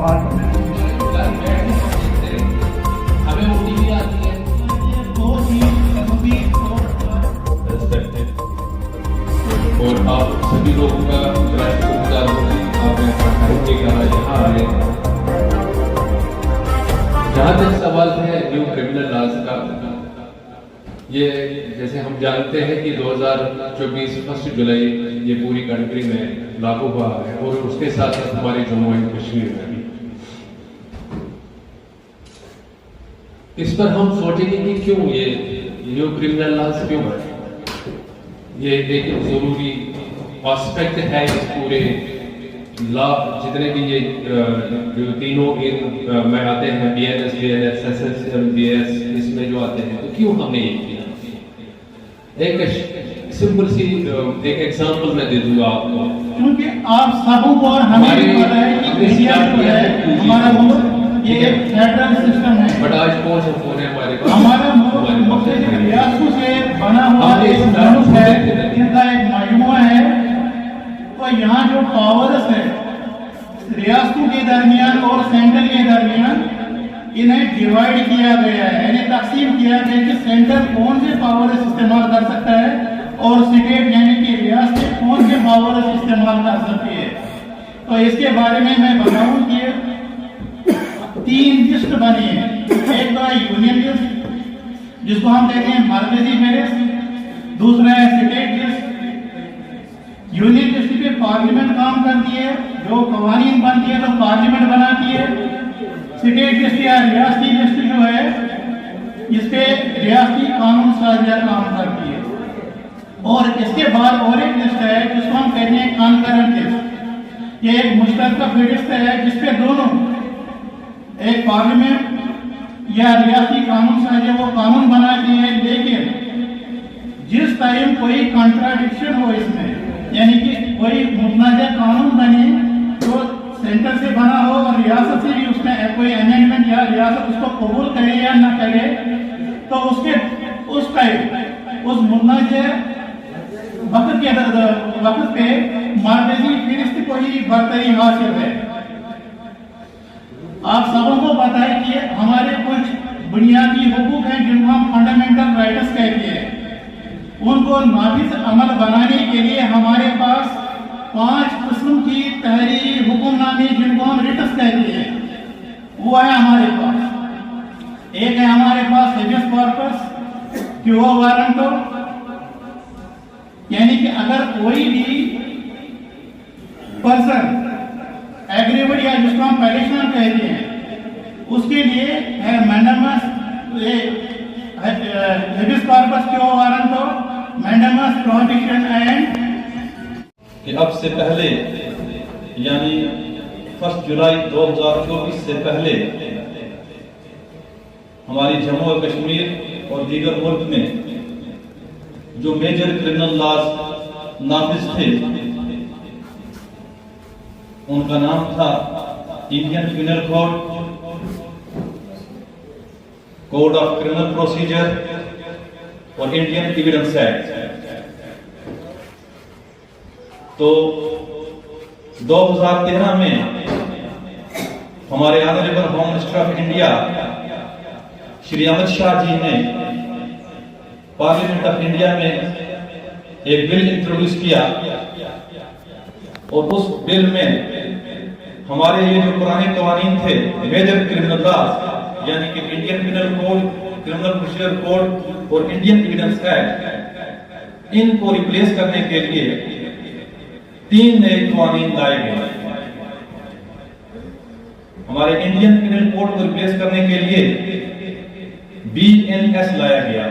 सवाल करते हैं। हमें उंगली भी आती है। और आप सभी लोगों का शुक्रगुजार हूँ कि आपने अपना टाइम निकाला यहाँ आए। जहाँ तक सवाल है न्यू क्रिमिनल लॉज का, ये जैसे हम जानते हैं कि 2024 1 जुलाई ये पूरी कंट्री में लागू हुआ है और उसके साथ साथ हमारे जम्मू एंड कश्मीर में भी। इस पर हम सोचेंगे कि क्यों ये न्यू क्रिमिनल लॉज क्यों है। ये एक जरूरी एस्पेक्ट है इस पूरे लॉ, जितने भी ये जो तीनों में आते हैं, BNS, BNS, SSM, BS, इसमें जो आते हैं, तो क्यों हमने ये किया। एक सिंपल सी एक एग्जांपल मैं दे दूंगा आपको, क्योंकि आप सबों को और हमें भी पता है कि इंडिया जो है हमारा मुल्क ये एक फेडरल सिस्टम है। बट आज कौन सा फोन है हमारे पास, हमारा मुल्क मुख्तलिफ रियासतों से बना हुआ एक मुल्क है, इनका एक मजमूआ है। तो यहाँ जो पावर्स है रियासतों के दरमियान और सेंटर के दरमियान, इन्हें डिवाइड किया गया है, यानी तकसीम किया गया कि सेंटर कौन से पावर्स इस्तेमाल कर सकता है और स्टेट यानी कि रियासतें कौन से पावर्स इस्तेमाल कर सकती है। तो इसके बारे में मैं बताऊं कि 3 लिस्ट बनी है। एक तो है यूनियन लिस्ट, जिसको हम कहते हैं मरकजी फेरिस्त। दूसरा है स्टेट लिस्ट। यूनियन लिस्ट पे पार्लियामेंट काम करती है, जो कवानीन बनती है तो पार्लियामेंट बनाती है। स्टेट लिस्ट या रियासती लिस्ट जो है, इस पे रियासती कानून साजिया काम करती है। और इसके बाद और एक लिस्ट है जिसको हम कहते हैं कॉन्करेंट लिस्ट। ये एक मुश्तरका फेरिस्त है जिसपे दोनों, एक पार्लियामेंट या रियासती कानून साजिया वो कानून बनाती है, लेकिन जिस टाइम कोई कॉन्ट्राडिक्शन हो इसमें, यानी कि कोई मुतनाज़ा कानून बने जो सेंटर से बना हो और रियासत से भी उसमें कोई अमेंडमेंट या रियासत उसको कबूल करे या ना करे, तो उसके उस टाइम उस मुतनाज़ा वक्त पे मरकजी फेरिस्त को ही बरतरी हासिल है। आप सबों को पता है कि हमारे कुछ बुनियादी हुकूक हैं जिनको हम फंडामेंटल राइट्स कहते हैं। उनको नाफिज अमल बनाने के लिए हमारे पास 5 किस्म की तहरीरी हुक्मनामे जिनको हम रिट्स कहते हैं वो है हमारे पास। एक है हमारे पास हेबियस कॉर्पस क्यो वारंटो, यानी कि अगर कोई भी पर्सन एग्रीवेड या जिसको हम पेटिशनर कहते हैं, उसके लिए है मैंडेमस हेबियस कॉर्पस क्यो वारंटो, मैंडेमस प्रोहिबिशन एंड कि अब से पहले यानी 1 जुलाई 2024 से पहले हमारी जम्मू और कश्मीर और दीगर मुल्क में जो मेजर क्रिमिनल लॉज नाफिज थे, उनका नाम था Indian penal code, code of criminal procedure और इंडियन एविडेंस एक्ट। तो 2013 में हमारे honourable home minister of India Shri Amit Shah ji ने पार्लियामेंट ऑफ इंडिया में एक बिल इंट्रोड्यूस किया और उस बिल में हमारे ये जो पुराने कवानीन थे मेजर क्रिमिनल लॉज यानी कि Indian penal code, criminal procedure code और इंडियन एविडेंस एक्ट, इनको रिप्लेस करने के लिए 3 नए कवानीन लाए गए। हमारे इंडियन पिनल कोड को रिप्लेस करने के लिए BNS लाया गया।